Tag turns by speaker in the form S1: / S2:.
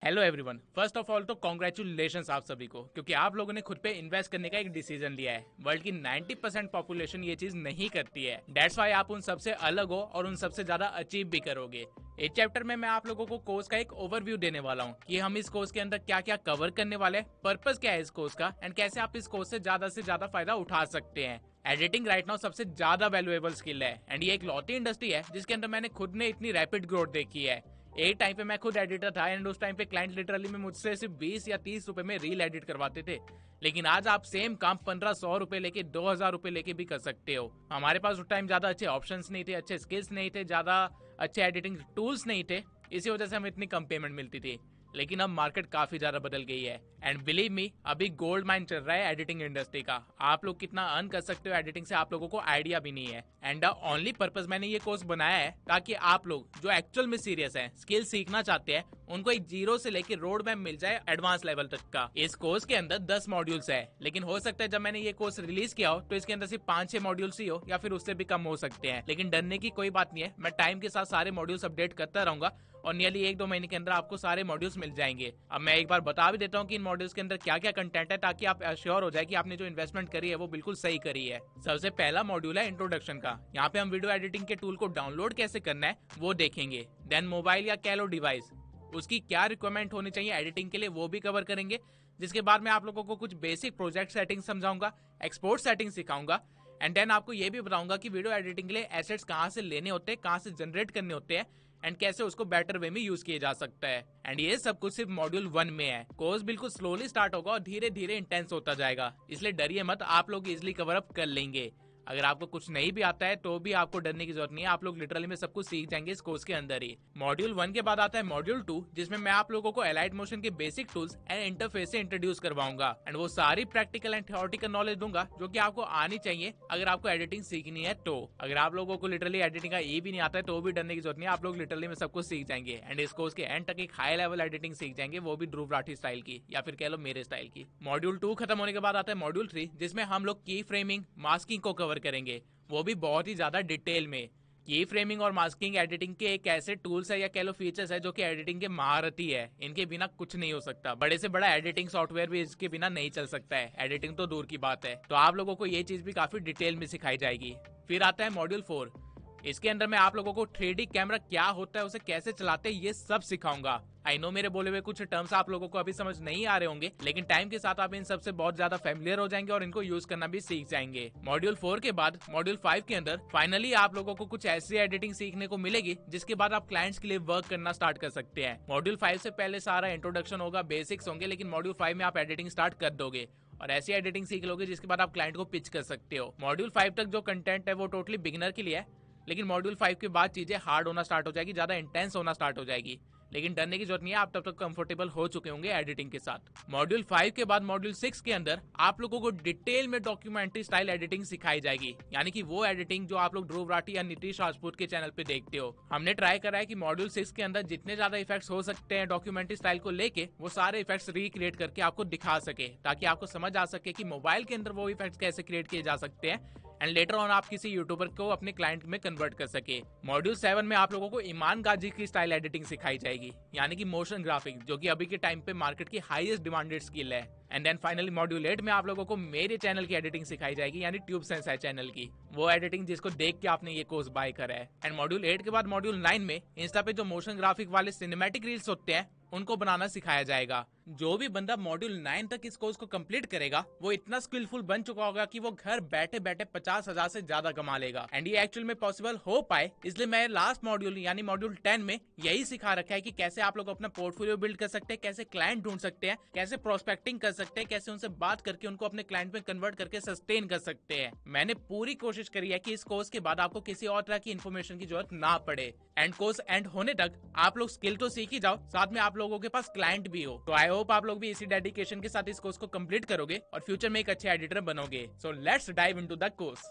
S1: Hello everyone, first of all तो congratulations आप सभी को, क्योंकि आप लोगों ने खुद पे इन्वेस्ट करने का एक डिसीजन लिया है। वर्ल्ड की 90% पॉपुलेशन ये चीज नहीं करती है। दैट्स व्हाई आप उन सबसे अलग हो और उन सबसे ज्यादा अचीव भी करोगे। इस चैप्टर में मैं आप लोगों को कोर्स का एक ओवरव्यू देने वाला हूँ कि हम इस कोर्स के अंदर क्या क्या कवर करने वाले हैं, पर्पस क्या है इस कोर्स का, एंड कैसे आप इस कोर्स से ज्यादा फायदा उठा सकते हैं। एडिटिंग राइट नाउ सबसे ज्यादा वैल्यूएबल स्किल है एंड ये एक लौती इंडस्ट्री है जिसके अंदर मैंने खुद ने इतनी रैपिड ग्रोथ देखी है। एक टाइम पे मैं खुद एडिटर था एंड उस टाइम पे क्लाइंट लिटरली में मुझसे सिर्फ 20 या 30 रुपए में रील एडिट करवाते थे। लेकिन आज आप सेम काम 1500 रुपए लेके 2000 रुपए लेके भी कर सकते हो। हमारे पास उस टाइम ज्यादा अच्छे ऑप्शंस नहीं थे, अच्छे स्किल्स नहीं थे, ज्यादा अच्छे एडिटिंग टूल्स नहीं थे, इसी वजह से हमें इतनी कम पेमेंट मिलती थी। लेकिन अब मार्केट काफी ज्यादा बदल गई है एंड बिलीव मी, अभी गोल्ड माइन चल रहा है एडिटिंग इंडस्ट्री का। आप लोग कितना अर्न कर सकते हो एडिटिंग से आप लोगों को आइडिया भी नहीं है। एंड द ओनली पर्पस मैंने ये कोर्स बनाया है ताकि आप लोग जो एक्चुअल में सीरियस हैं, स्किल सीखना चाहते हैं, उनको एक जीरो से लेके रोड मैप मिल जाए एडवांस लेवल तक का। इस कोर्स के अंदर 10 मॉड्यूल्स है, लेकिन हो सकता है जब मैंने ये कोर्स रिलीज किया हो तो इसके अंदर सिर्फ 5-6 मॉड्यूल्स ही हो या फिर उससे भी कम हो सकते हैं। लेकिन डरने की कोई बात नहीं है, मैं टाइम के साथ सारे मॉड्यूल्स अपडेट करता रहूंगा और नियरली 1-2 महीने के अंदर आपको सारे मॉड्यूल्स मिल जाएंगे। अब मैं एक बार बता भी देता हूँ कि इन मॉड्यूल्स के अंदर क्या क्या कंटेंट है, ताकि आप श्योर हो जाए कि आपने जो इन्वेस्टमेंट करी है वो बिल्कुल सही करी है। सबसे पहला मॉड्यूल है इंट्रोडक्शन का। यहाँ पे हम वीडियो एडिटिंग के टूल को डाउनलोड कैसे करना है वो देखेंगे। देन मोबाइल या कैलो डिवाइस, उसकी क्या रिक्वायरमेंट होनी चाहिए एडिटिंग के लिए वो भी कवर करेंगे। जिसके बाद मैं आप लोगों को कुछ बेसिक प्रोजेक्ट सेटिंग समझाऊंगा, एक्सपोर्ट सेटिंग सिखाऊंगा एंड देन आपको ये भी बताऊंगा कि वीडियो एडिटिंग के लिए एसेट्स कहाँ से लेने होते हैं, कहाँ से जनरेट करने होते हैं एंड कैसे उसको बेटर वे में यूज किया जा सकता है। एंड ये सब कुछ सिर्फ मॉड्यूल 1 में है। कोर्स बिल्कुल स्लोली स्टार्ट होगा और धीरे धीरे इंटेंस होता जाएगा, इसलिए डरिए मत, आप लोग इजिली कवर अप कर लेंगे। अगर आपको कुछ नहीं भी आता है तो भी आपको डरने की जरूरत नहीं है, आप लोग लिटरली में सब कुछ सीख जाएंगे इस कोर्स के अंदर ही। मॉड्यूल 1 के बाद आता है मॉड्यूल 2, जिसमें मैं आप लोगों को एलाइट मोशन के बेसिक टूल्स एंड इंटरफेस से इंट्रोड्यूस करवाऊंगा एंड वो सारी प्रैक्टिकल एंड थ्योरेटिकल नॉलेज दूंगा जो कि आपको आनी चाहिए अगर आपको एडिटिंग सीखनी है तो। अगर आप लोगों को लिटरली एडिटिंग का भी नहीं आता है तो भी डरने की जरूरत नहीं है, आप लोग लिटरली में सब कुछ सीख जाएंगे एंड इस कोर्स के एंड तक एक हाई लेवल एडिटिंग सीख जाएंगे, वो भी ध्रुव राठी स्टाइल की या फिर कह लो मेरे स्टाइल की। मॉड्यूल 2 खत्म होने के बाद आता है मॉड्यूल 3, जिसमें हम लोग की फ्रेमिंग, मास्किंग को कवर करेंगे, वो भी बहुत ही ज्यादा डिटेल में। की फ्रेमिंग और मास्किंग एडिटिंग के एक ऐसे टूल्स है या कह लो फीचर्स है जो कि एडिटिंग के महारथी है, इनके बिना कुछ नहीं हो सकता। बड़े से बड़ा एडिटिंग सॉफ्टवेयर भी इसके बिना नहीं चल सकता है, एडिटिंग तो दूर की बात है। तो आप लोगों को ये चीज भी काफी डिटेल में सिखाई जाएगी। फिर आता है मॉड्यूल 4, इसके अंदर मैं आप लोगों को 3D कैमरा क्या होता है, उसे कैसे चलाते हैं, ये सब सिखाऊंगा। आई नो मेरे बोले हुए कुछ टर्म्स आप लोगों को अभी समझ नहीं आ रहे होंगे, लेकिन टाइम के साथ आप इन सब से बहुत ज्यादा फैमिलियर हो जाएंगे और इनको यूज करना भी सीख जाएंगे। मॉड्यूल 4 के बाद मॉड्यूल 5 के अंदर फाइनली आप लोगों को कुछ ऐसी एडिटिंग सीखने को मिलेगी जिसके बाद आप क्लाइंट्स के लिए वर्क करना स्टार्ट कर सकते हैं। मॉड्यूल 5 से पहले सारा इंट्रोडक्शन होगा, बेसिक्स होंगे, लेकिन मॉड्यूल 5 में आप एडिटिंग स्टार्ट कर दोगे और ऐसी एडिटिंग सीख लोगे जिसके बाद आप क्लाइंट को पिच कर सकते हो। मॉड्यूल 5 तक जो कंटेंट है वो टोटली बिगिनर के लिए है, लेकिन मॉड्यूल 5 के बाद चीजें हार्ड होना स्टार्ट हो जाएगी, ज्यादा इंटेंस होना स्टार्ट हो जाएगी। लेकिन डरने की जरूरत नहीं है, आप तब तक कंफर्टेबल हो चुके होंगे एडिटिंग के साथ। मॉड्यूल 5 के बाद मॉड्यूल 6 के अंदर आप लोगों को डिटेल में डॉक्यूमेंट्री स्टाइल एडिटिंग सिखाई जाएगी, यानी कि वो एडिटिंग जो आप लोग ध्रुव राठी या नीतीश राजपूत के चैनल पे देखते हो। हमने ट्राई करा है कि मॉड्यूल 6 के अंदर जितने ज्यादा इफेक्ट्स हो सकते हैं डॉक्यूमेंट्री स्टाइल को लेके, वो सारे इफेक्ट्स रिक्रिएट करके आपको दिखा सके, ताकि आपको समझ आ सके कि मोबाइल के अंदर वो इफेक्ट्स कैसे क्रिएट किए जा सकते हैं एंड लेटर ऑन आप किसी यूट्यूबर को अपने क्लाइंट में कन्वर्ट कर सके। मॉड्यूल 7 में आप लोगों को ईमान गाजी की स्टाइल एडिटिंग सिखाई जाएगी, यानी कि मोशन ग्राफिक, जो कि अभी के टाइम पे मार्केट की हाईएस्ट डिमांडेड स्किल है। एंड देन फाइनली मॉड्यूल 8 में आप लोगों को मेरे चैनल की एडिटिंग सिखाई जाएगी, यानी ट्यूब सेंस है चैनल की, वो एडिटिंग जिसको देख के आपने ये कोर्स बाय करा है। एंड मॉड्यूल 8 के बाद मॉड्यूल 9 में इंस्टा पे जो मोशन ग्राफिक वाले सिनेमैटिक रील्स होते हैं उनको बनाना सिखाया जाएगा। जो भी बंदा मॉड्यूल 9 तक इस कोर्स को कंप्लीट करेगा वो इतना स्किलफुल बन चुका होगा कि वो घर बैठे बैठे 50,000 से ज्यादा कमा लेगा। एंड ये एक्चुअल में पॉसिबल हो पाए, इसलिए मैं लास्ट मॉड्यूल यानी मॉड्यूल 10 में यही सिखा रखा है कि कैसे आप लोग अपना पोर्टफोलियो बिल्ड कर सकते हैं, कैसे क्लाइंट ढूंढ सकते हैं, कैसे प्रोस्पेक्टिंग कर सकते हैं, कैसे उनसे बात करके उनको अपने क्लाइंट में कन्वर्ट करके सस्टेन कर सकते हैं। मैंने पूरी कोशिश करी है कि इस कोर्स के बाद आपको किसी और तरह की इन्फॉर्मेशन की जरूरत ना पड़े एंड कोर्स एंड होने तक आप लोग स्किल तो सीख ही जाओ, साथ में आप लोगों के पास क्लाइंट भी हो। तो आई होप आप लोग भी इसी डेडिकेशन के साथ इस कोर्स को कंप्लीट करोगे और फ्यूचर में एक अच्छे एडिटर बनोगे। So let's dive into the course.